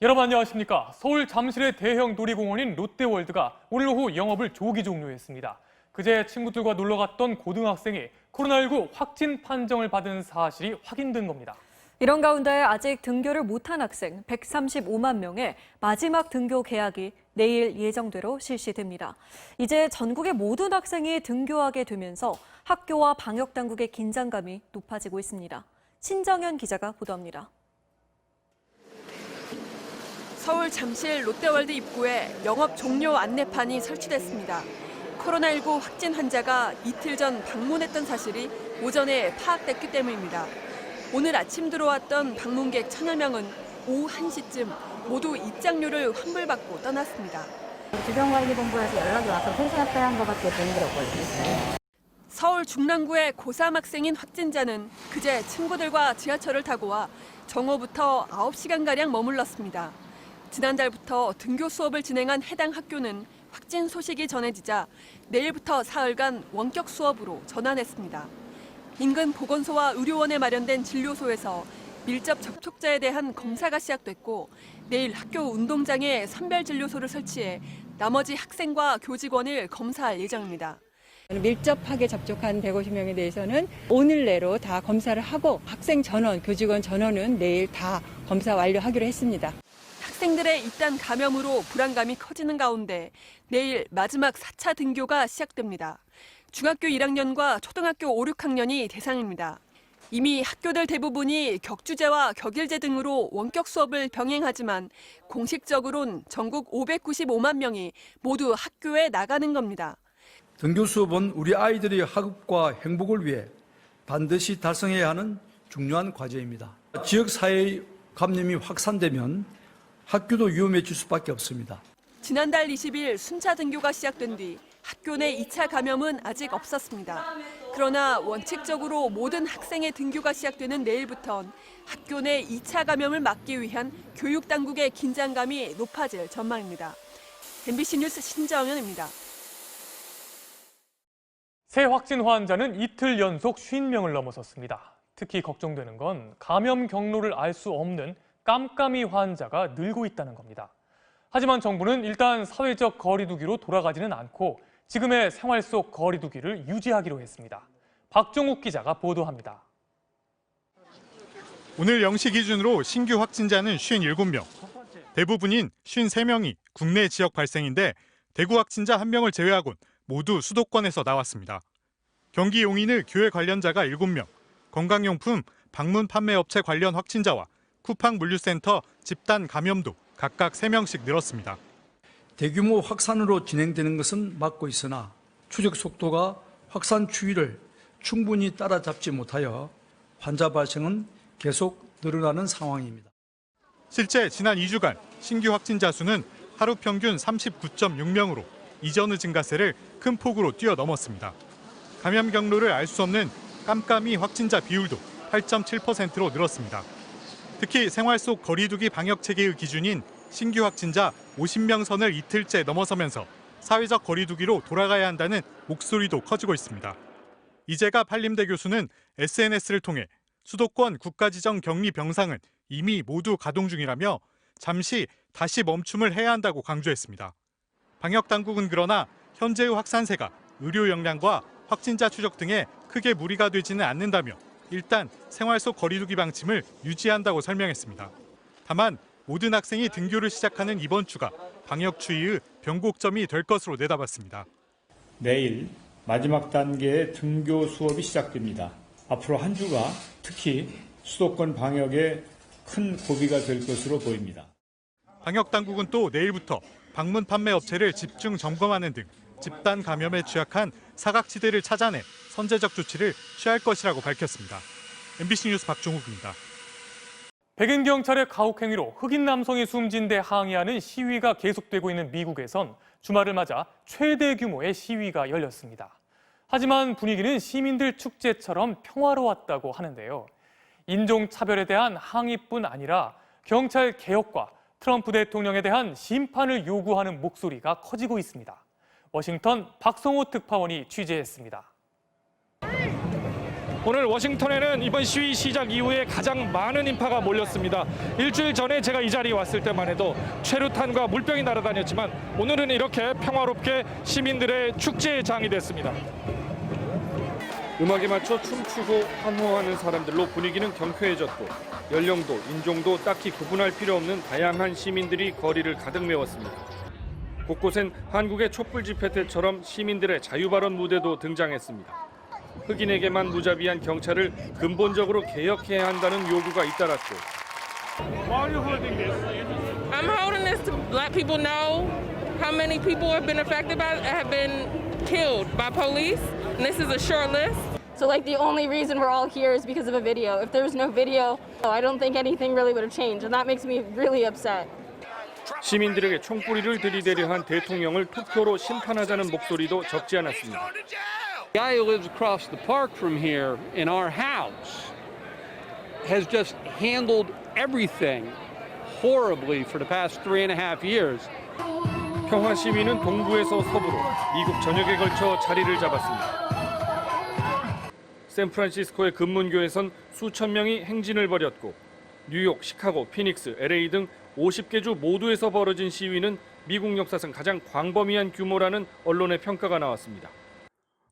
여러분 안녕하십니까. 서울 잠실의 대형 놀이공원인 롯데월드가 오늘 오후 영업을 조기 종료했습니다. 그제 친구들과 놀러 갔던 고등학생이 코로나19 확진 판정을 받은 사실이 확인된 겁니다. 이런 가운데 아직 등교를 못한 학생 135만 명의 마지막 등교 개학이 내일 예정대로 실시됩니다. 이제 전국의 모든 학생이 등교하게 되면서 학교와 방역당국의 긴장감이 높아지고 있습니다. 신정현 기자가 보도합니다. 서울 잠실 롯데월드 입구에 영업 종료 안내판이 설치됐습니다. 코로나19 확진 환자가 이틀 전 방문했던 사실이 오전에 파악됐기 때문입니다. 오늘 아침 들어왔던 방문객 1000여 명은 오후 1시쯤 모두 입장료를 환불받고 떠났습니다. 주변관리본부에서 연락이 와서 퇴실합의한 것밖에 못 들었거든요. 서울 중랑구의 고3 학생인 확진자는 그제 친구들과 지하철을 타고 와 정오부터 9시간가량 머물렀습니다. 지난달부터 등교 수업을 진행한 해당 학교는 확진 소식이 전해지자 내일부터 사흘간 원격 수업으로 전환했습니다. 인근 보건소와 의료원에 마련된 진료소에서 밀접 접촉자에 대한 검사가 시작됐고 내일 학교 운동장에 선별진료소를 설치해 나머지 학생과 교직원을 검사할 예정입니다. 밀접하게 접촉한 150명에 대해서는 오늘 내로 다 검사를 하고 학생 전원, 교직원 전원은 내일 다 검사 완료하기로 했습니다. 학생들의 집단 감염으로 불안감이 커지는 가운데 내일 마지막 4차 등교가 시작됩니다. 중학교 1학년과 초등학교 5, 6학년이 대상입니다. 이미 학교들 대부분이 격주제와 격일제 등으로 원격 수업을 병행하지만 공식적으로는 전국 595만 명이 모두 학교에 나가는 겁니다. 등교 수업은 우리 아이들의 학업과 행복을 위해 반드시 달성해야 하는 중요한 과제입니다. 지역사회의 감염이 확산되면 학교도 위험해질 수밖에 없습니다. 지난달 20일 순차 등교가 시작된 뒤 학교 내 2차 감염은 아직 없었습니다. 그러나 원칙적으로 모든 학생의 등교가 시작되는 내일부턴 학교 내 2차 감염을 막기 위한 교육당국의 긴장감이 높아질 전망입니다. MBC 뉴스 신정현입니다. 새 확진 환자는 이틀 연속 50명을 넘어섰습니다. 특히 걱정되는 건 감염 경로를 알 수 없는 깜깜이 환자가 늘고 있다는 겁니다. 하지만 정부는 일단 사회적 거리 두기로 돌아가지는 않고 지금의 생활 속 거리 두기를 유지하기로 했습니다. 박종욱 기자가 보도합니다. 오늘 0시 기준으로 신규 확진자는 57명. 대부분인 53명이 국내 지역 발생인데 대구 확진자 1명을 제외하곤 모두 수도권에서 나왔습니다. 경기 용인의 교회 관련자가 7명, 건강용품, 방문 판매업체 관련 확진자와 쿠팡 물류센터 집단 감염도 각각 3명씩 늘었습니다. 대규모 확산으로 진행되는 것은 맞고 있으나 추적 속도가 확산 추이를 충분히 따라잡지 못하여 환자 발생은 계속 늘어나는 상황입니다. 실제 지난 2주간 신규 확진자 수는 하루 평균 39.6명으로 이전의 증가세를 큰 폭으로 뛰어넘었습니다. 감염 경로를 알 수 없는 깜깜이 확진자 비율도 8.7%로 늘었습니다. 특히 생활 속 거리 두기 방역 체계의 기준인 신규 확진자 50명 선을 이틀째 넘어서면서 사회적 거리 두기로 돌아가야 한다는 목소리도 커지고 있습니다. 이재갑 한림대 교수는 SNS를 통해 수도권 국가지정 격리 병상은 이미 모두 가동 중이라며 잠시 다시 멈춤을 해야 한다고 강조했습니다. 방역 당국은 그러나 현재의 확산세가 의료 역량과 확진자 추적 등에 크게 무리가 되지는 않는다며 일단 생활 속 거리 두기 방침을 유지한다고 설명했습니다. 다만 모든 학생이 등교를 시작하는 이번 주가 방역 추이의 변곡점이 될 것으로 내다봤습니다. 내일 마지막 단계의 등교 수업이 시작됩니다. 앞으로 한 주가 특히 수도권 방역에 큰 고비가 될 것으로 보입니다. 방역 당국은 또 내일부터 방문 판매 업체를 집중 점검하는 등 집단 감염에 취약한 사각지대를 찾아내 선제적 조치를 취할 것이라고 밝혔습니다. MBC 뉴스 박종욱입니다. 백인 경찰의 가혹 행위로 흑인 남성이 숨진 데 항의하는 시위가 계속되고 있는 미국에선 주말을 맞아 최대 규모의 시위가 열렸습니다. 하지만 분위기는 시민들 축제처럼 평화로웠다고 하는데요. 인종차별에 대한 항의뿐 아니라 경찰 개혁과 트럼프 대통령에 대한 심판을 요구하는 목소리가 커지고 있습니다. 워싱턴 박성호 특파원이 취재했습니다. 오늘 워싱턴에는 이번 시위 시작 이후에 가장 많은 인파가 몰렸습니다. 일주일 전에 제가 이 자리에 왔을 때만 해도 최루탄과 물병이 날아다녔지만 오늘은 이렇게 평화롭게 시민들의 축제의 장이 됐습니다. 음악에 맞춰 춤추고 환호하는 사람들로 분위기는 경쾌해졌고 연령도 인종도 딱히 구분할 필요 없는 다양한 시민들이 거리를 가득 메웠습니다. 곳곳엔 한국의 촛불 집회 때처럼 시민들의 자유발언 무대도 등장했습니다. 흑인에게만 무자비한 경찰을 근본적으로 개혁해야 한다는 요구가 잇따랐고 I'm holding this to let people know how many people have been affected by, have been killed by police, and this is a short list. So like the only reason we're all here is because of a video. If there was no video, I don't think anything really would have changed, and that makes me really upset. 시민들에게 총뿌리를 들이대려 한 대통령을 투표로 심판하자는 목소리도 적지 않았습니다. The guy who lives across the park from here in our house has just handled everything horribly for the past 3.5 years. 평화 시위는 동부에서 서부로 미국 전역에 걸쳐 자리를 잡았습니다. 샌프란시스코의 금문교에선 수천 명이 행진을 벌였고 뉴욕, 시카고, 피닉스, LA 등 50개 주 모두에서 벌어진 시위는 미국 역사상 가장 광범위한 규모라는 언론의 평가가 나왔습니다.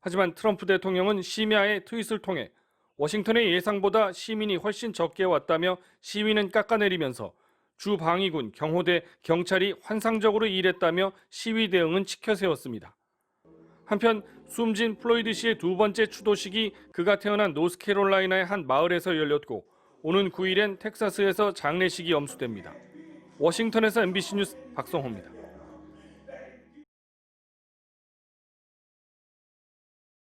하지만 트럼프 대통령은 심야의 트윗을 통해 워싱턴의 예상보다 시민이 훨씬 적게 왔다며 시위는 깎아내리면서 주 방위군, 경호대, 경찰이 환상적으로 일했다며 시위 대응은 치켜세웠습니다. 한편 숨진 플로이드 씨의 두 번째 추도식이 그가 태어난 노스캐롤라이나의 한 마을에서 열렸고 오는 9일엔 텍사스에서 장례식이 엄수됩니다. 워싱턴에서 MBC 뉴스 박성호입니다.